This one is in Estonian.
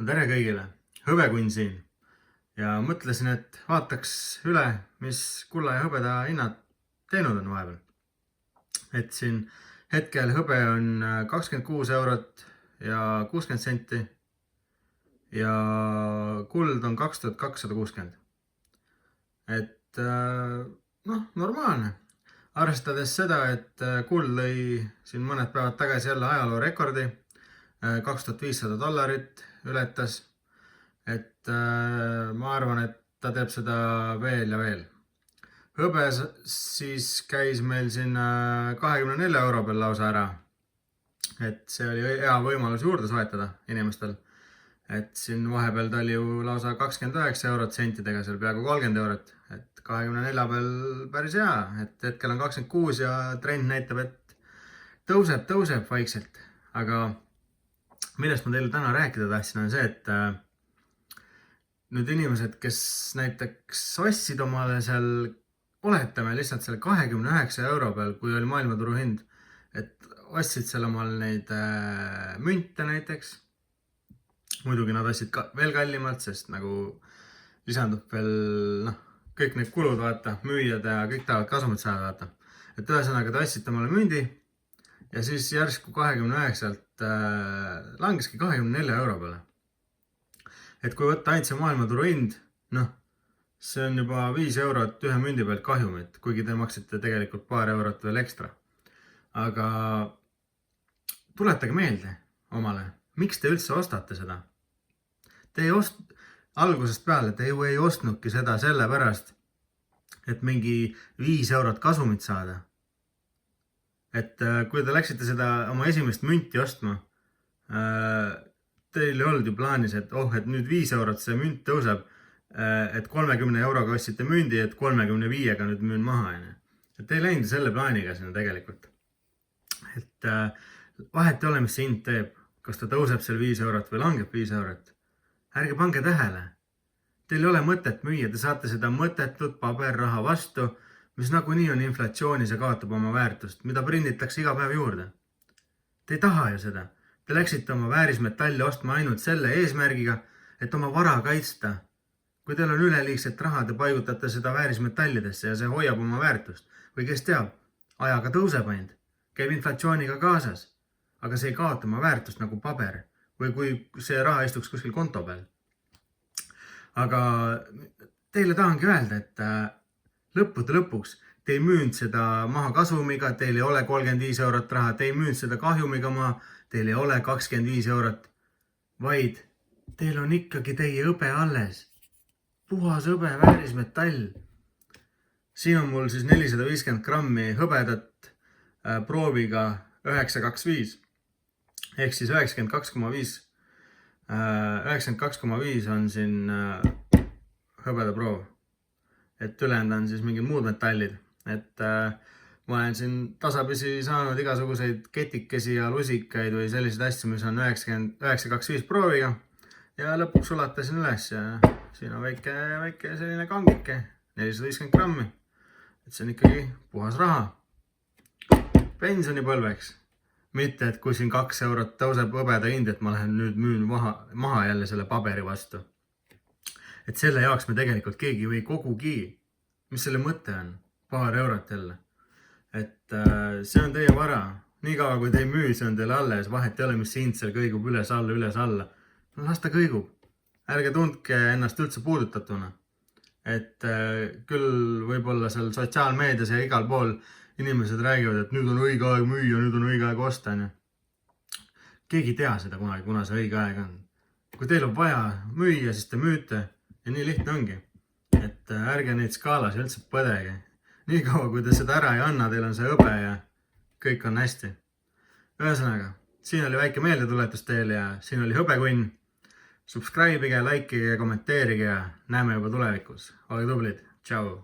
tere kõigile, hõbekunn siin ja mõtlesin, et vaataks üle, mis kulla ja hõbeda hinnad teinud on vahepeal. Et siin hetkel hõbe on 26 eurot ja 60 senti ja kuld on 2260. Et normaalne. Arvestades seda, et kuld lõi siin mõned päevad tagasi jälle ajaloo rekordi, $2500 ületas, et ma arvan, et ta teeb seda veel ja veel. Hõbe siis käis meil siin 24 euro peal lausa ära, et see oli hea võimalus juurde soetada inimestel. Et siin vahepeal ta oli ju lausa 29 eurot sentidega, seal peaaegu 30 eurot, et 24 peal päris hea, et hetkel on 26 ja trend näitab, et tõuseb vaikselt. Aga millest ma teile täna rääkida tahtsin on see, et nüüd inimesed, kes näiteks ostsid omale seal, oletame lihtsalt selle 29 euro peal, kui oli maailmaturu hind, et ostsid seal omale neid münte näiteks. Muidugi nad ostsid veel kallimalt, sest nagu lisandub veel kõik need kulud, vaata, müüjad ja kõik tahavad kasumit saada, vaata. Et ühesõnaga ta ostsid omale mündi ja siis järsku 29-lt langeski 24 euro peale. Et kui võtta ainult see maailmaturu hind, see on juba 5 eurot ühe mündi pealt kahjumit, kuigi te maksite tegelikult paar eurot veel ekstra. Aga tuletage meelde omale, miks te üldse ostate seda? Te ei algusest peale, te ju ei ostnudki seda sellepärast, et mingi 5 eurot kasumit saada. Et kui te läksite seda oma esimest münti ostma, teil ei olnud ju plaanis, et et nüüd 5 eurot see münt tõuseb, et 30 euroga ostsite mündi, et 35-ga nüüd müün maha. Et te ei läinud selle plaaniga sinna tegelikult. Et vahet ei ole, mis see hind teeb, kas ta tõuseb seal 5 eurot või langeb 5 eurot. Ärge pange tähele. Teil ei ole mõtet müüa, te saate seda mõttetut paberraha vastu, mis nagunii on inflatsioonis ja kaotab oma väärtust, mida prinditakse iga päev juurde. Te ei taha ju seda. Te läksite oma väärismetalli ostma ainult selle eesmärgiga, et oma vara kaitsta. Kui teil on üleliigset raha, te paigutate seda väärismetallidesse ja see hoiab oma väärtust. Või kes teab, ajaga tõuseb ainult, käib inflatsiooniga kaasas, aga see ei kaota oma väärtust nagu paber või kui see raha istuks kuskil konto peal. Aga teile tahangi öelda, et lõppude lõpuks te ei müünud seda maha kasumiga, teil ei ole 35 eurot raha, te ei müünud seda kahjumiga maha, teil ei ole 25 eurot, vaid teil on ikkagi teie hõbe alles. Puhas hõbe, väärismetall. Siin on mul siis 450 grammi hõbedat prooviga 925. Ehk siis 92,5 on siin hõbeda proov. Et ülejäänud on siis mingid muud metallid. Et ma olen siin tasapisi saanud igasuguseid ketikesi ja lusikaid või selliseid asju, mis on 925 prooviga. Ja lõpuks ulatasin üles ja siin on väike selline kangike, 450 grammi. Et see on ikkagi puhas raha. Pensionipõlveks. Mitte, et kui siin 2 eurot tõuseb hõbeda hind, et ma lähen nüüd müün maha jälle selle paberi vastu. Et selle jaoks me tegelikult keegi või kogugi. Mis selle mõte on? Paar eurot jälle. Et see on teie vara. Nii kaua kui te ei müü, see on teil alles. Vahet ei ole, mis hind seal kõigub üles alla. Las ta kõigub. Ärge tundke ennast üldse puudutatuna. Et küll võib-olla seal sotsiaalmeedias ja igal pool inimesed räägivad, et nüüd on õige aeg müüa, nüüd on õige aeg osta. Keegi ei tea seda kunagi, kuna see õige aeg on. Kui teil on vaja müüa, siis te müüte ja nii lihtne ongi. Et ärge neid skaalas üldse põdege. Nii kaua, kui te seda ära ei anna, teil on see hõbe ja kõik on hästi. Ühesõnaga, siin oli väike meeldetuletus teile ja siin oli hõbekunn. Subscribe'ige, likeige ja kommenteerige ja näeme juba tulevikus. Ole tublid. Tšau!